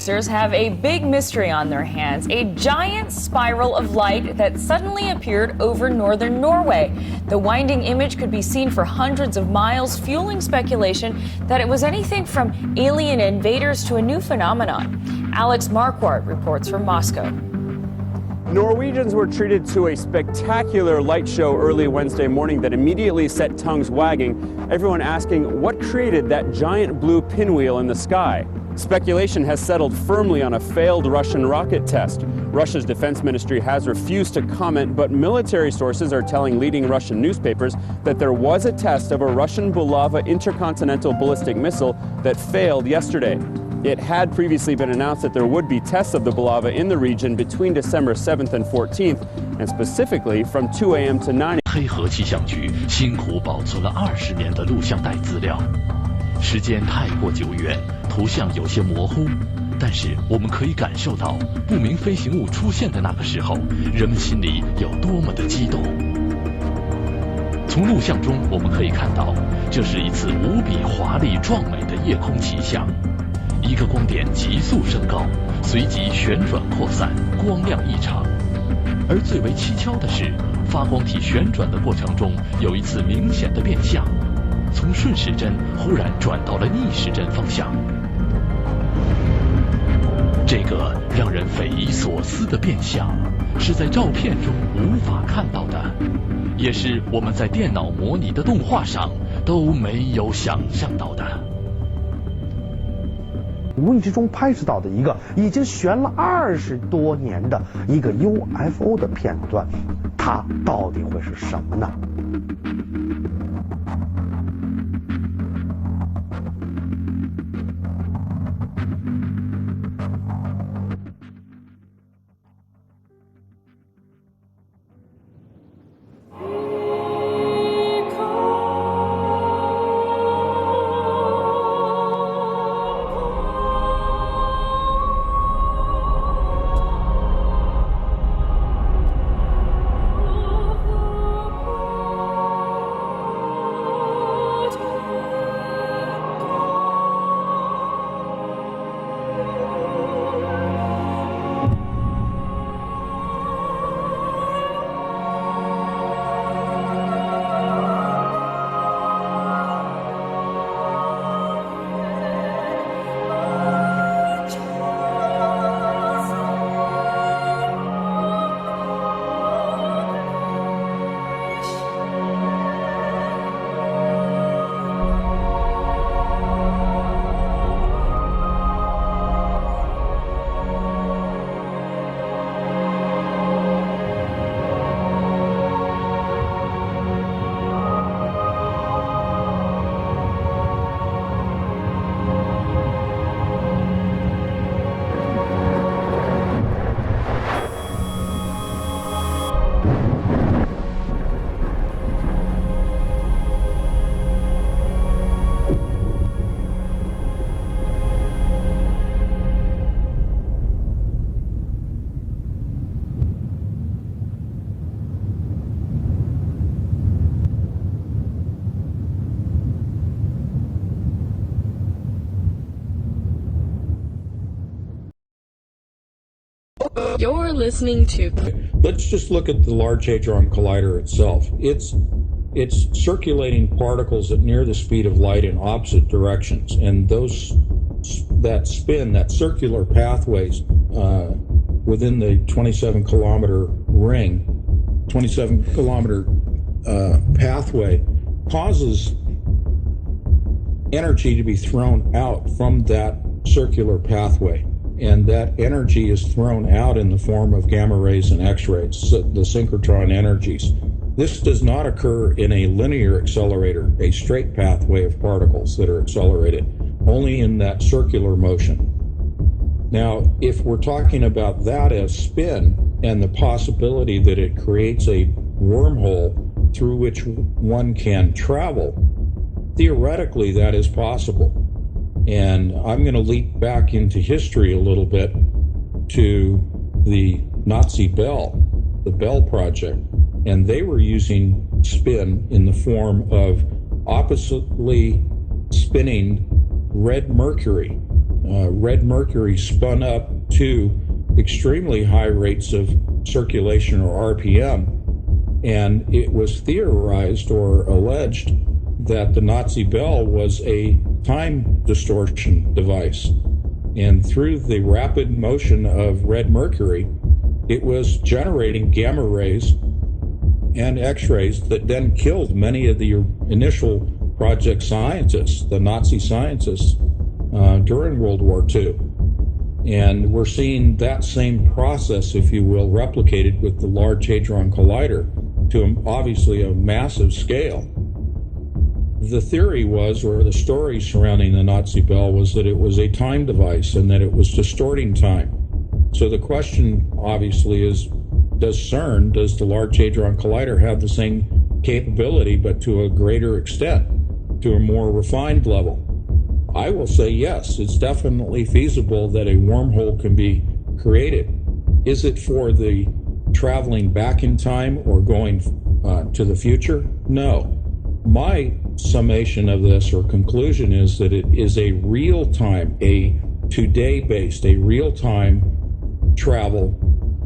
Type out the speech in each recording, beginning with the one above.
producers have a big mystery on their hands, a giant spiral of light that suddenly appeared over northern Norway. The winding image could be seen for hundreds of miles, fueling speculation that it was anything from alien invaders to a new phenomenon. Alex Marquardt reports from Moscow. Norwegians were treated to a spectacular light show early Wednesday morning that immediately set tongues wagging, everyone asking what created that giant blue pinwheel in the sky. Speculation has settled firmly on a failed Russian rocket test. Russia's defense ministry has refused to comment, but military sources are telling leading Russian newspapers that there was a test of a Russian Bulava intercontinental ballistic missile that failed yesterday. It had previously been announced that there would be tests of the Bulava in the region between December 7th and 14th, and specifically from 2 a.m. to 9 a.m. 黑河气象局辛苦保存了20年的录像带资料，时间太过久远，图像有些模糊，但是我们可以感受到不明飞行物出现的那个时候，人们心里有多么的激动。从录像中我们可以看到，这是一次无比华丽壮美的夜空奇象。一个光点急速升高，随即旋转扩散，光亮异常。而最为蹊跷的是，发光体旋转的过程中有一次明显的变向，从顺时针忽然转到了逆时针方向。这个让人匪夷所思的变向，是在照片中无法看到的，也是我们在电脑模拟的动画上都没有想象到的。无意之中拍摄到的一个已经悬了20多年的一个 UFO 的片段，它到底会是什么呢？You're listening to... Let's just look at the Large Hadron Collider itself. It's circulating particles at near the speed of light in opposite directions, and that spin, that circular pathways within the 27-kilometer ring, 27-kilometer pathway, causes energy to be thrown out from that circular pathway. And that energy is thrown out in the form of gamma rays and X-rays, the synchrotron energies. This does not occur in a linear accelerator, a straight pathway of particles that are accelerated, only in that circular motion. Now, if we're talking about that as spin and the possibility that it creates a wormhole through which one can travel, theoretically that is possible. And I'm going to leap back into history a little bit to the Nazi Bell, the Bell Project, and they were using spin in the form of oppositely spinning red mercury, red mercury spun up to extremely high rates of circulation, or RPM, and it was theorized or alleged that the Nazi bell was a time distortion device. And through the rapid motion of red mercury, it was generating gamma rays and X-rays that then killed many of the initial project scientists, the Nazi scientists, during World War II. And we're seeing that same process, if you will, replicated with the Large Hadron Collider to obviously a massive scale. The theory was, or the story surrounding the Nazi bell, was that it was a time device and that it was distorting time. So the question obviously is, does CERN, does the Large Hadron Collider have the same capability but to a greater extent, to a more refined level? I will say yes, it's definitely feasible that a wormhole can be created. Is it for the traveling back in time or going to the future? No. My summation of this, or conclusion, is that it is a real-time, a today-based, a real-time travel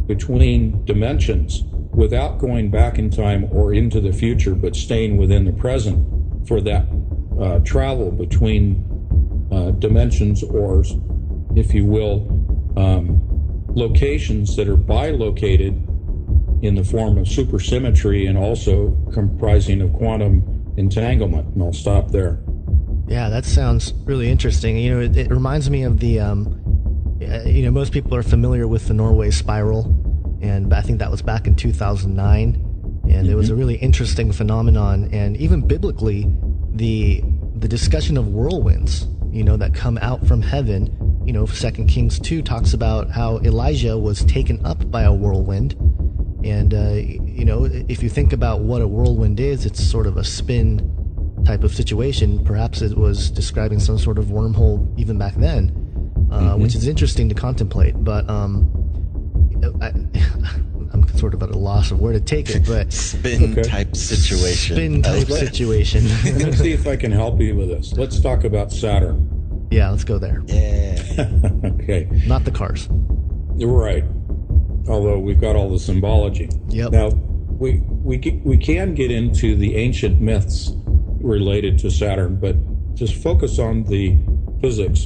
between dimensions without going back in time or into the future, but staying within the present for that travel between dimensions, or, if you will, locations that are bilocated in the form of supersymmetry and also comprising of quantum entanglement. And I'll stop there. Yeah, that sounds really interesting. You know, it reminds me of the, you know, most people are familiar with the Norway Spiral, and I think that was back in 2009, and it was a really interesting phenomenon. And even biblically, the discussion of whirlwinds, you know, that come out from heaven. You know, 2 Kings 2 talks about how Elijah was taken up by a whirlwind. And, you know, if you think about what a whirlwind is, it's sort of a spin type of situation. Perhaps it was describing some sort of wormhole even back then, which is interesting to contemplate. But I'm sort of at a loss of where to take it. But spin type situation. Spin type situation. I'm going to see if I can help you with this. Let's talk about Saturn. Yeah, let's go there. Yeah. Okay. Not the cars. You're right. Although we've got all the symbology. Yep. Now, we can get into the ancient myths related to Saturn, but just focus on the physics.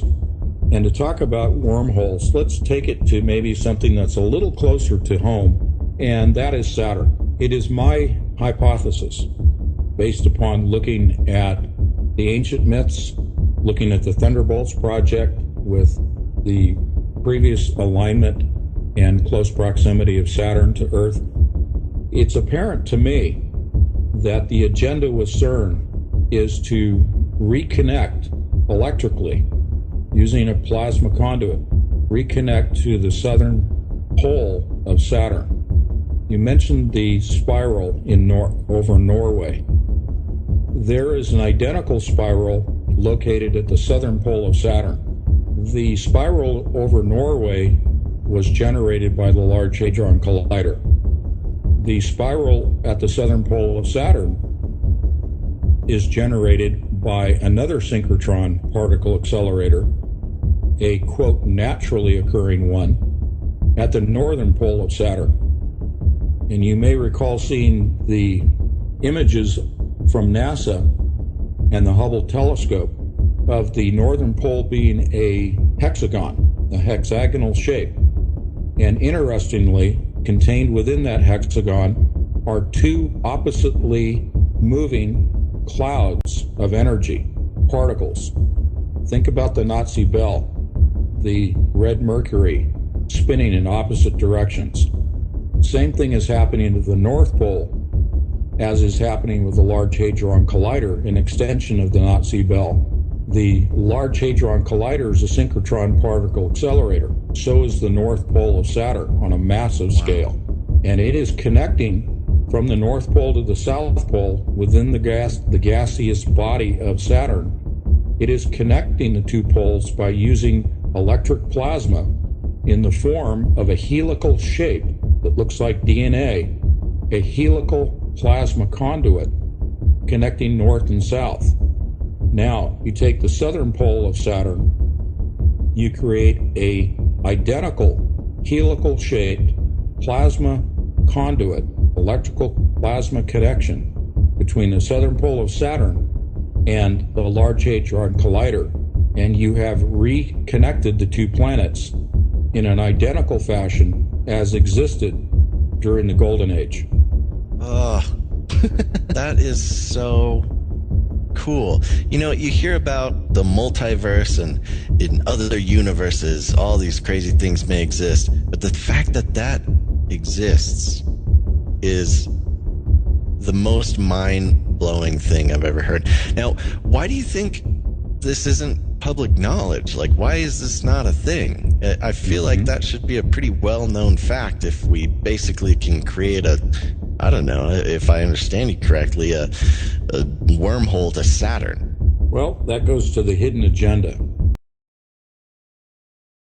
And to talk about wormholes, let's take it to maybe something that's a little closer to home, and that is Saturn. It is my hypothesis, based upon looking at the ancient myths, looking at the Thunderbolts project with the previous alignment and close proximity of Saturn to Earth. It's apparent to me that the agenda with CERN is to reconnect electrically using a plasma conduit, reconnect to the southern pole of Saturn. You mentioned the spiral in over Norway. There is an identical spiral located at the southern pole of Saturn. The spiral over Norway was generated by the Large Hadron Collider. The spiral at the southern pole of Saturn is generated by another synchrotron particle accelerator, a, quote, naturally occurring one, at the northern pole of Saturn. And you may recall seeing the images from NASA and the Hubble telescope of the northern pole being a hexagon, a hexagonal shape. And interestingly, contained within that hexagon are two oppositely moving clouds of energy, particles. Think about the Nazi bell, the red mercury spinning in opposite directions. Same thing is happening at the North Pole as is happening with the Large Hadron Collider, an extension of the Nazi bell. The Large Hadron Collider is a synchrotron particle accelerator. So is the North Pole of Saturn on a massive scale. And it is connecting from the North Pole to the South Pole within the gaseous body of Saturn. It is connecting the two poles by using electric plasma in the form of a helical shape that looks like DNA, a helical plasma conduit connecting north and south. Now, you take the southern pole of Saturn, you create a identical helical-shaped plasma conduit, electrical plasma connection between the southern pole of Saturn and the Large Hadron Collider, and you have reconnected the two planets in an identical fashion as existed during the Golden Age. Oh, that is so cool. You know, you hear about the multiverse and in other universes, all these crazy things may exist, but the fact that that exists is the most mind-blowing thing I've ever heard. Now, why do you think this isn't public knowledge? Like, why is this not a thing? I feel like that should be a pretty well-known fact if we basically can create I don't know, if I understand you correctly, a wormhole to Saturn. Well, that goes to the hidden agenda.